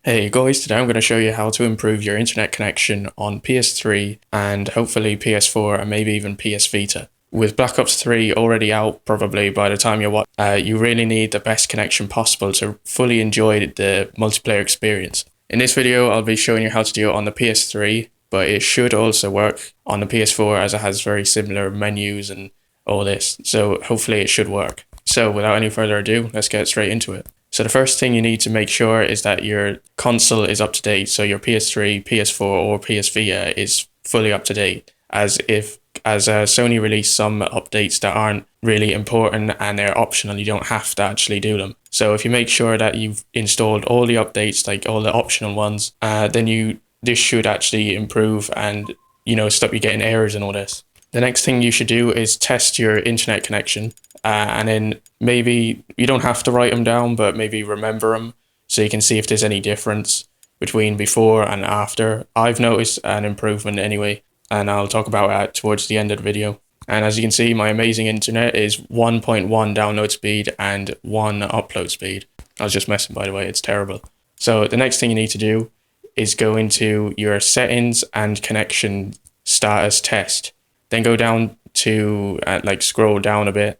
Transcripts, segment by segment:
Hey guys, today I'm going to show you how to improve your internet connection on PS3 and hopefully PS4 and maybe even PS Vita. With Black Ops 3 already out probably by the time you watch, you really need the best connection possible to fully enjoy the multiplayer experience. In this video I'll be showing you how to do it on the PS3, but it should also work on the PS4 as it has very similar menus and all this, so hopefully it should work. So without any further ado, let's get straight into it. So the first thing you need to make sure is that your console is up to date. So your PS3, PS4 or PS Vita is fully up to date, as Sony released some updates that aren't really important and they're optional. You don't have to actually do them. So if you make sure that you've installed all the updates, like all the optional ones, then this should actually improve and stop you getting errors and all this. The next thing you should do is test your internet connection, and then maybe you don't have to write them down, but maybe remember them so you can see if there's any difference between before and after. I've noticed an improvement anyway, and I'll talk about that towards the end of the video. And as you can see, my amazing internet is 1.1 download speed and 1 upload speed. I was just messing, by the way, it's terrible. So the next thing you need to do is go into your settings and connection status test. Then go down to, scroll down a bit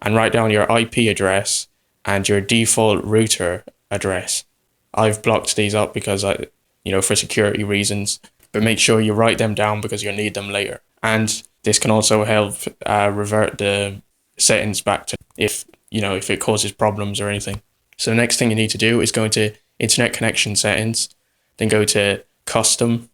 and write down your IP address and your default router address. I've blocked these up because for security reasons, but make sure you write them down because you'll need them later. And this can also help revert the settings back to if it causes problems or anything. So the next thing you need to do is go into internet connection settings, then go to custom.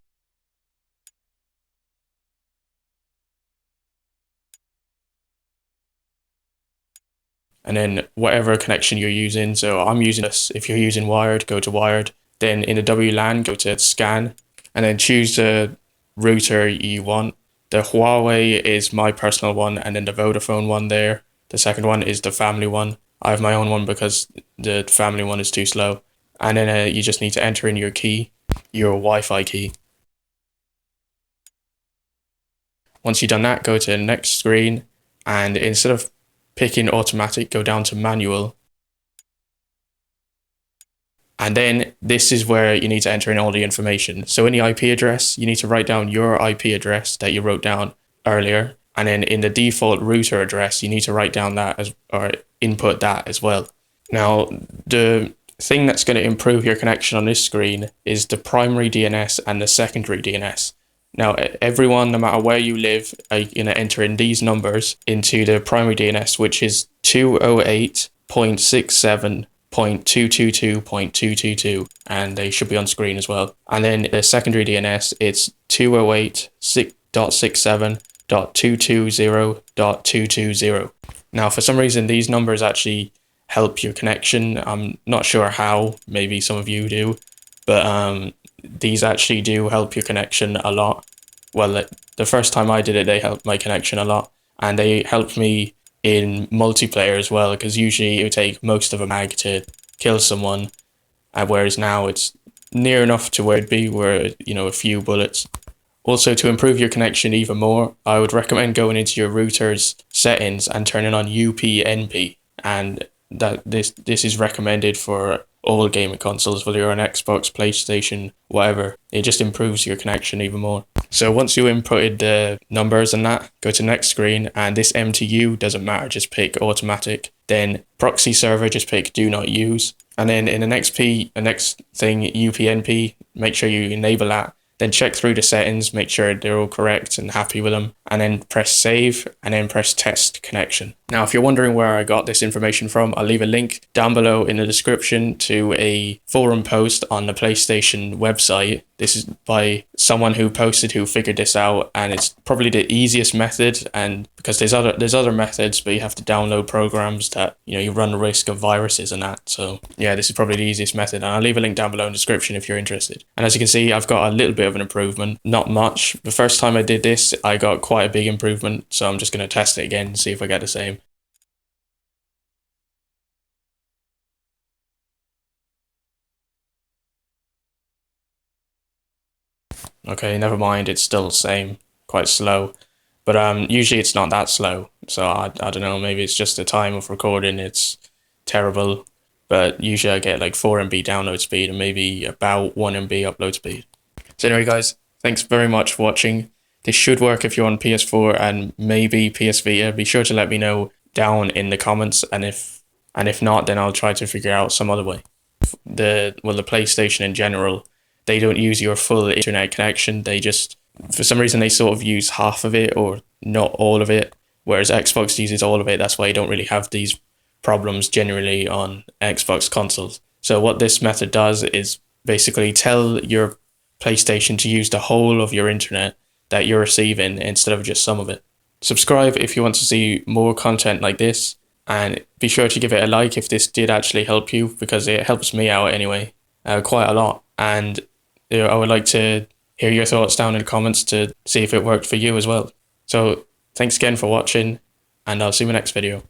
And then whatever connection you're using, so I'm using this. If you're using wired, go to wired. Then in the WLAN, go to scan, and then choose the router you want. The Huawei is my personal one, and then the Vodafone one there. The second one is the family one. I have my own one because the family one is too slow. And then you just need to enter in your key, your Wi-Fi key. Once you've done that, go to the next screen, and instead of picking automatic, go down to manual. And then this is where you need to enter in all the information. So in the IP address, you need to write down your IP address that you wrote down earlier. And then in the default router address, you need to write down that or input that as well. Now, the thing that's going to improve your connection on this screen is the primary DNS and the secondary DNS. Now, everyone, no matter where you live, are going to enter in these numbers into the primary DNS, which is 208.67.222.222, and they should be on screen as well. And then the secondary DNS, it's 208.67.220.220. Now, for some reason, these numbers actually help your connection. I'm not sure how, maybe some of you do, but these actually do help your connection a lot. Well, the first time I did it, they helped my connection a lot, and they helped me in multiplayer as well, because usually it would take most of a mag to kill someone, whereas now it's near enough to where it'd be, where a few bullets. Also, to improve your connection even more, I would recommend going into your router's settings and turning on UPnP, and that this is recommended for all gaming consoles, whether you're on Xbox, PlayStation, whatever. It just improves your connection even more. So once you inputted the numbers and that, go to next screen, and this MTU doesn't matter, just pick automatic. Then proxy server, just pick do not use. And then in the next thing, UPnP, make sure you enable that. Then check through the settings, make sure they're all correct and happy with them, and then press save, and then press test connection. Now, if you're wondering where I got this information from, I'll leave a link down below in the description to a forum post on the PlayStation website. This is by someone who figured this out, and it's probably the easiest method, and because there's other methods, but you have to download programs that you run the risk of viruses and that. So yeah, this is probably the easiest method, and I'll leave a link down below in the description if you're interested. And as you can see, I've got a little bit of an improvement, not much. The first time I did this, I got quite a big improvement, so I'm just going to test it again and see if I get the same. Okay, never mind, it's still the same, quite slow. But usually it's not that slow, so I don't know, maybe it's just the time of recording, it's terrible. but usually I get like 4 MB download speed and maybe about 1 MB upload speed. So anyway, guys, thanks very much for watching. This should work if you're on PS4 and maybe PS Vita. Be sure to let me know down in the comments, and if not, then I'll try to figure out some other way. The PlayStation in general, they don't use your full internet connection. They just, for some reason, they sort of use half of it or not all of it, whereas Xbox uses all of it. That's why you don't really have these problems generally on Xbox consoles. So what this method does is basically tell your PlayStation to use the whole of your internet that you're receiving instead of just some of it. Subscribe if you want to see more content like this, and be sure to give it a like if this did actually help you, because it helps me out anyway, quite a lot. And I would like to hear your thoughts down in the comments to see if it worked for you as well. So thanks again for watching, and I'll see you in the next video.